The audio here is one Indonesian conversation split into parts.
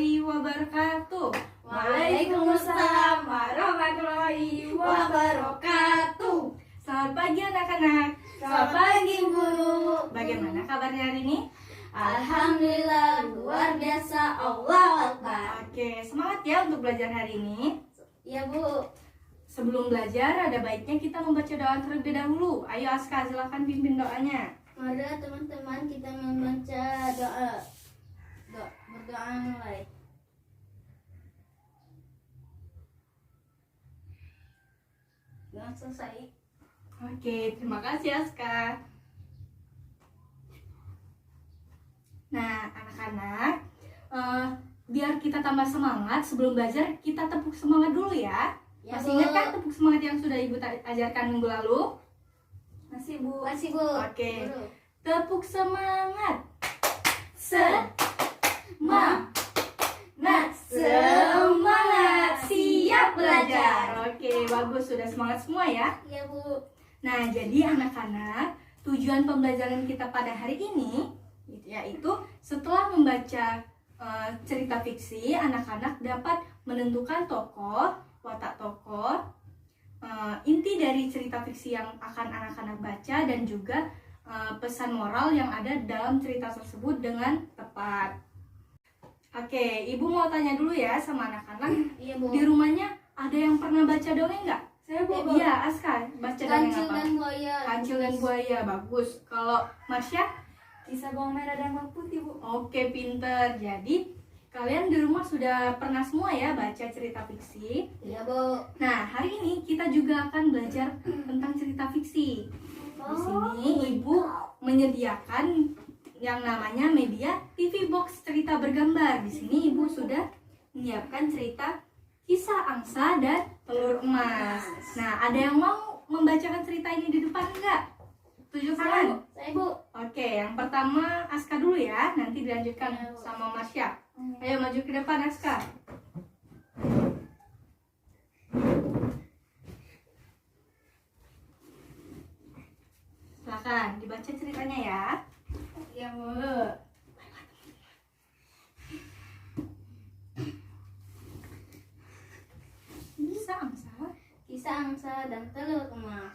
warahmatullahi wabarakatuh. Waalaikumsalam warahmatullahi wabarakatuh. Selamat pagi anak-anak. Selamat pagi guru. Bagaimana kabarnya hari ini? Alhamdulillah luar biasa. Allahu Akbar. Oke, semangat ya untuk belajar hari ini. Ya Bu. Sebelum belajar ada baiknya kita membaca doa terlebih dahulu. Ayo Aska, silakan pimpin doanya. Mari teman-teman kita membaca doa. Berdoa mulai. Jangan selesai. Oke, terima kasih Aska. Nah, anak-anak, biar kita tambah semangat sebelum belajar, kita tepuk semangat dulu ya. Ya, Masih Bu. ingat kan tepuk semangat yang sudah Ibu ajarkan minggu lalu? Masih Bu. Masih Bu. Oke. Guru. Tepuk semangat. Semangat, siap belajar. Oke, bagus, sudah semangat semua ya. Ya Bu. Nah, jadi anak-anak, tujuan pembelajaran kita pada hari ini yaitu setelah membaca cerita fiksi, anak-anak dapat menentukan tokoh, watak tokoh, inti dari cerita fiksi yang akan anak-anak baca, dan juga pesan moral yang ada dalam cerita tersebut dengan tepat. Oke, Ibu mau tanya dulu ya sama anak-anak. Iya Bu. Di rumahnya ada yang pernah baca dongeng nggak? Saya Bu. Iya, Aska, baca dongeng Kancil apa? dan buaya. Kancil dan buaya, bagus. Kalau Marsha? Kisah bawang merah dan bawang putih Bu. Oke, pinter. Jadi kalian di rumah sudah pernah semua ya baca cerita fiksi. Iya Bu. Nah, hari ini kita juga akan belajar tentang cerita fiksi. Di sini Ibu menyediakan yang namanya media TV Box cerita bergambar. Di sini Ibu sudah menyiapkan cerita Kisah Angsa dan Telur Emas. Nah, ada yang mau membacakan cerita ini di depan enggak? Tujuh tangan. Saya Bu. Oke, yang pertama Aska dulu ya, nanti dilanjutkan Ayo. sama Marsha. Ayo maju ke depan Aska. Silakan dibaca ceritanya ya. Iya Bu. Bisa Angsa. Kisah angsa dan telur emas.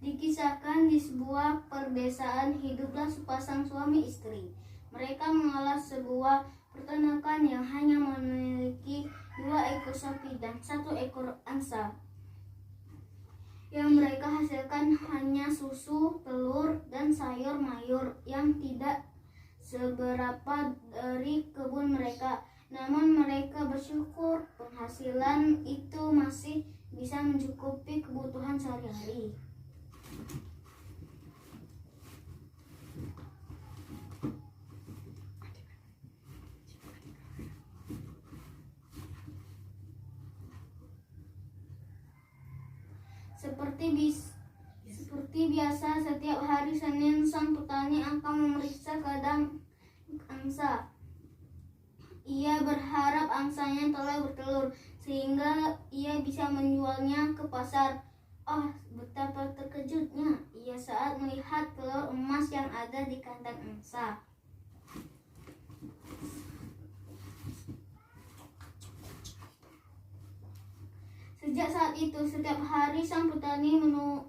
Dikisahkan di sebuah perdesaan hiduplah sepasang suami istri. Mereka mengolah sebuah peternakan yang hanya memiliki 2 ekor sapi dan 1 ekor angsa. Yang mereka hasilkan hanya susu, telur, dan sayur mayur yang tidak seberapa dari kebun mereka. Namun mereka bersyukur penghasilan itu masih bisa mencukupi kebutuhan sehari-hari. Seperti biasa, setiap hari Senin sang petani akan memeriksa kandang angsa. Ia berharap angsanya telah bertelur sehingga ia bisa menjualnya ke pasar. Oh, betapa terkejutnya ia saat melihat telur emas yang ada di kandang angsa. Sejak saat itu, setiap hari sang petani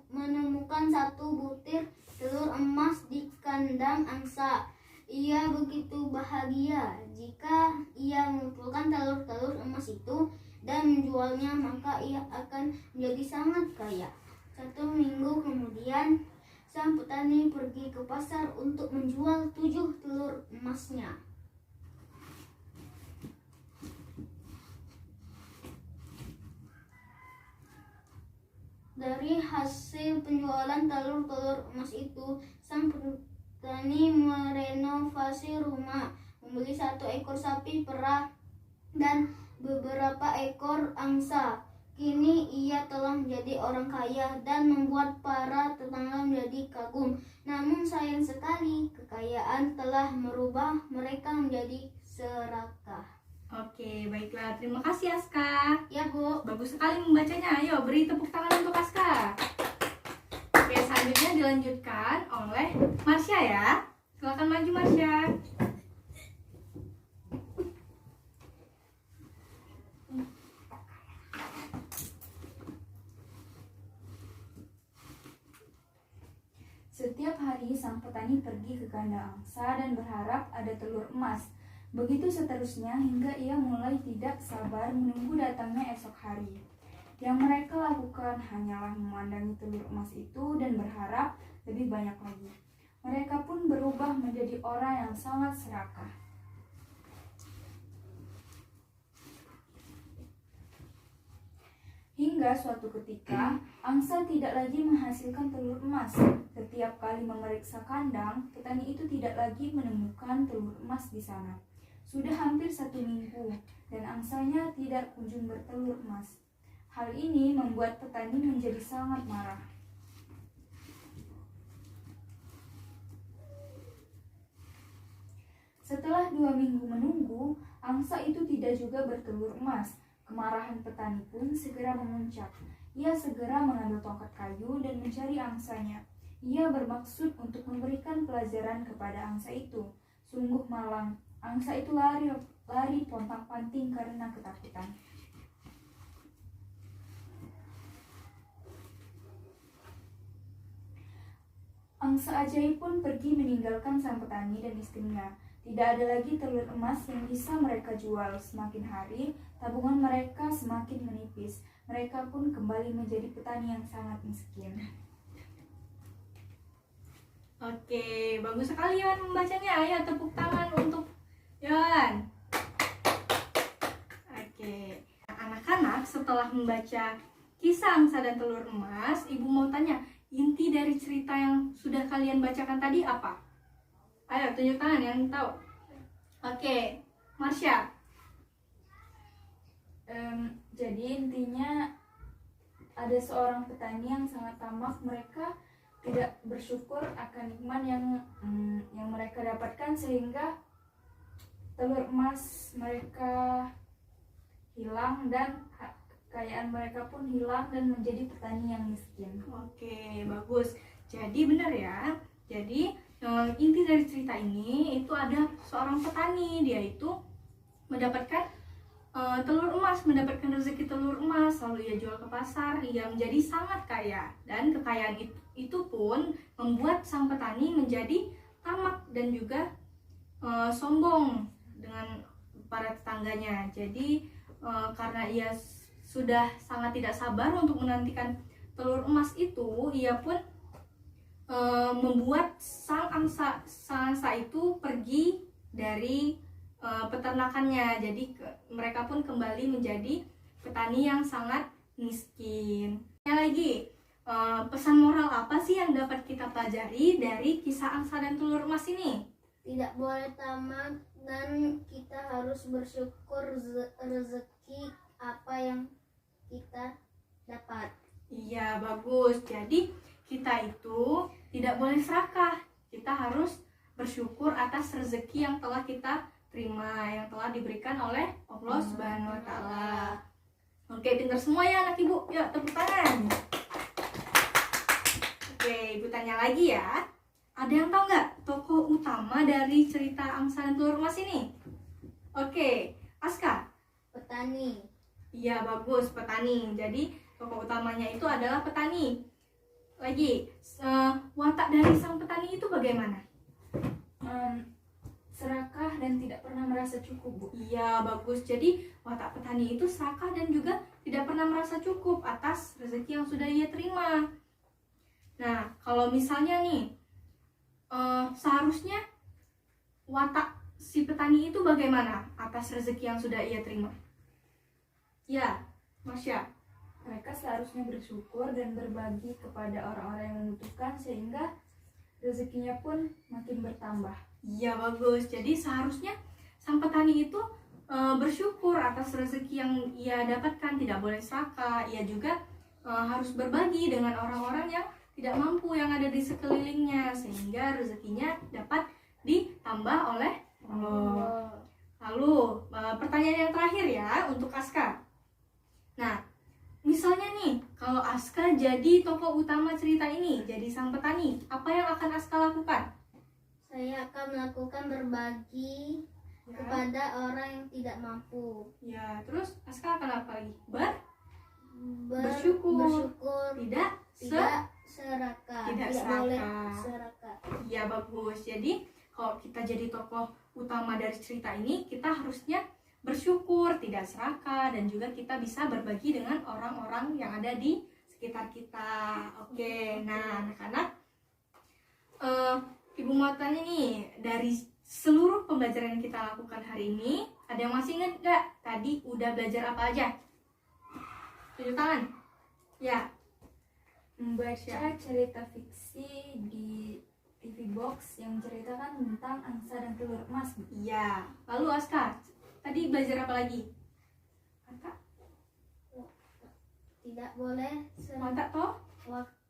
menemukan 1 butir telur emas di kandang angsa. Ia begitu bahagia. Jika ia mengumpulkan telur-telur emas itu dan menjualnya, maka ia akan menjadi sangat kaya. 1 minggu kemudian, sang petani pergi ke pasar untuk menjual 7 telur emasnya. Dari hasil penjualan telur-telur emas itu, sang petani merenovasi rumah, membeli 1 ekor sapi perah dan beberapa ekor angsa. Kini ia telah menjadi orang kaya dan membuat para tetangga menjadi kagum. Namun sayang sekali, kekayaan telah merubah mereka menjadi serakah. Oke, Oke, baiklah. Terima kasih Aska. Ya, Bu. Bagus sekali membacanya. Ayo, beri tepuk tangan untuk Aska. Oke, selanjutnya dilanjutkan oleh Marsha ya. Silakan maju Marsha. Setiap hari sang petani pergi ke kandang angsa dan berharap ada telur emas. Begitu seterusnya hingga ia mulai tidak sabar menunggu datangnya esok hari. Yang mereka lakukan hanyalah memandangi telur emas itu dan berharap lebih banyak lagi. Mereka pun berubah menjadi orang yang sangat serakah. Hingga suatu ketika, angsa tidak lagi menghasilkan telur emas. Setiap kali memeriksa kandang, petani itu tidak lagi menemukan telur emas di sana. Sudah hampir 1 minggu, dan angsanya tidak kunjung bertelur emas. Hal ini membuat petani menjadi sangat marah. Setelah 2 minggu menunggu, angsa itu tidak juga bertelur emas. Kemarahan petani pun segera memuncak. Ia segera mengambil tongkat kayu dan mencari angsanya. Ia bermaksud untuk memberikan pelajaran kepada angsa itu. Sungguh malang, angsa itu lari pontang-panting karena ketakutan. Angsa ajaib pun pergi meninggalkan sang petani dan istrinya. Tidak ada lagi telur emas yang bisa mereka jual. Semakin hari, tabungan mereka semakin menipis. Mereka pun kembali menjadi petani yang sangat miskin. Oke, bagus sekali Yohan membacanya. Ayo tepuk tangan untuk Yohan. Oke, anak-anak setelah membaca kisah angsa dan telur emas, ibu mau tanya, inti dari cerita yang sudah kalian bacakan tadi apa? Ayo tunjuk tangan yang tahu. Oke, Marsha. Jadi intinya ada seorang petani yang sangat tamak. Mereka tidak bersyukur akan nikmat yang mereka dapatkan, sehingga telur emas mereka hilang dan kekayaan mereka pun hilang dan menjadi petani yang miskin. Oke, bagus. Jadi benar ya. Jadi inti dari cerita ini itu ada seorang petani, dia itu mendapatkan telur emas, mendapatkan rezeki telur emas, lalu ia jual ke pasar, ia menjadi sangat kaya, dan kekayaan itu pun membuat sang petani menjadi tamak dan juga sombong dengan para tetangganya. Jadi karena ia sudah sangat tidak sabar untuk menantikan telur emas itu, ia pun membuat sang angsa itu pergi dari peternakannya. Jadi mereka pun kembali menjadi petani yang sangat miskin. Lagi, pesan moral apa sih yang dapat kita pelajari dari kisah angsa dan telur emas ini? Tidak boleh tamak dan kita harus bersyukur rezeki apa yang kita dapat. Iya, bagus. Jadi kita itu tidak boleh serakah. Kita harus bersyukur atas rezeki yang telah kita terima, yang telah diberikan oleh Allah Subhanahu wa taala. Oke, dengar semua ya anak ibu. Yuk, tepuk tangan. Oke, ibu tanya lagi ya. Ada yang tahu nggak tokoh utama dari cerita angsa dan telur emas ini? Oke, Aska. Petani. Iya, bagus, petani. Jadi tokoh utamanya itu adalah petani. Lagi, watak dari sang petani itu bagaimana? Serakah dan tidak pernah merasa cukup, Bu. Iya, bagus. Jadi watak petani itu serakah dan juga tidak pernah merasa cukup atas rezeki yang sudah ia terima. Nah, kalau misalnya nih, seharusnya watak si petani itu bagaimana atas rezeki yang sudah ia terima? Ya, Marsha. Mereka seharusnya bersyukur dan berbagi kepada orang-orang yang membutuhkan, sehingga rezekinya pun makin bertambah. Iya, bagus. Jadi seharusnya sang petani itu bersyukur atas rezeki yang ia dapatkan, tidak boleh serakah. Ia juga harus berbagi dengan orang-orang yang tidak mampu yang ada di sekelilingnya, sehingga rezekinya dapat ditambah oleh Allah. Lalu pertanyaan yang terakhir ya untuk Aska. Nah, misalnya nih, kalau Aska jadi tokoh utama cerita ini, jadi sang petani, apa yang akan Aska lakukan? Saya akan melakukan berbagi Ya, kepada orang yang tidak mampu. ya, terus Aska akan apa lagi? Bersyukur, Tidak tidak serakah. Tidak boleh serakah. serakah. Ya, bagus. Jadi, kalau kita jadi tokoh utama dari cerita ini, kita harusnya bersyukur, tidak serakah, dan juga kita bisa berbagi dengan orang-orang yang ada di sekitar kita. Oke, nah anak-anak, Ibu mau tanya nih, dari seluruh pembelajaran yang kita lakukan hari ini, ada yang masih ingat nggak? Tadi udah belajar apa aja? Tunjuk tangan. Ya, Membaca cerita fiksi di TV Box yang menceritakan tentang angsa dan telur emas. iya. Lalu Aska, tadi belajar apa lagi? Watak, Tidak boleh watak toh?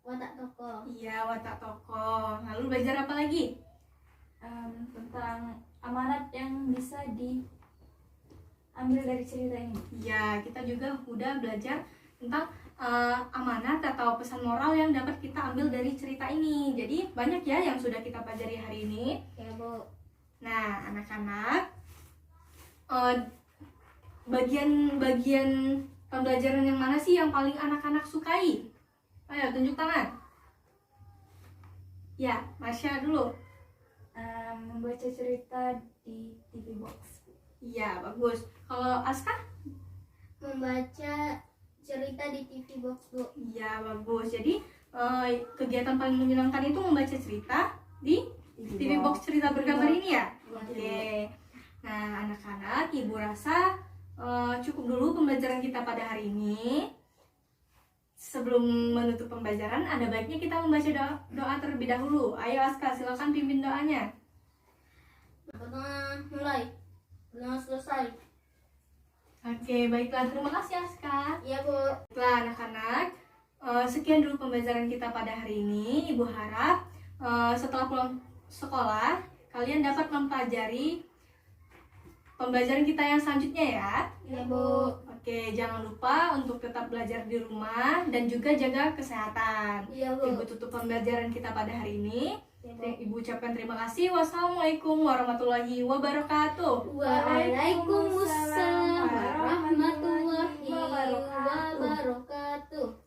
watak tokoh. Iya, watak tokoh. Lalu belajar apa lagi? Tentang amanat yang bisa diambil dari cerita ini. Ya, kita juga udah belajar tentang amanat atau pesan moral yang dapat kita ambil dari cerita ini. Jadi banyak ya yang sudah kita pelajari hari ini. Ya, Bu. Nah, anak-anak, bagian-bagian pembelajaran yang mana sih yang paling anak-anak sukai? Ayo, tunjuk tangan. Ya, Masya dulu. Membaca cerita di TV Box. Iya, bagus. Kalau Aska? Membaca cerita di TV Box, Bu. Iya, bagus. Jadi kegiatan paling menyenangkan itu membaca cerita di TV Box cerita bergambar ini ya? Oke. Nah, anak-anak, Ibu rasa cukup dulu pembelajaran kita pada hari ini. Sebelum menutup pembelajaran, ada baiknya kita membaca doa terlebih dahulu. Ayo Aska, silakan pimpin doanya. Pertama mulai. Belum selesai. Oke, baiklah. Terima kasih Aska. Iya, Bu. Baiklah anak-anak, sekian dulu pembelajaran kita pada hari ini. Ibu harap setelah pulang sekolah, kalian dapat mempelajari pembelajaran kita yang selanjutnya ya. Iya, Bu. Oke, jangan lupa untuk tetap belajar di rumah dan juga jaga kesehatan. Iya, Bu. Ibu tutup pembelajaran kita pada hari ini. Iya, Bu. Ibu ucapkan terima kasih. Wassalamualaikum warahmatullahi wabarakatuh. Waalaikumsalam warahmatullahi wabarakatuh.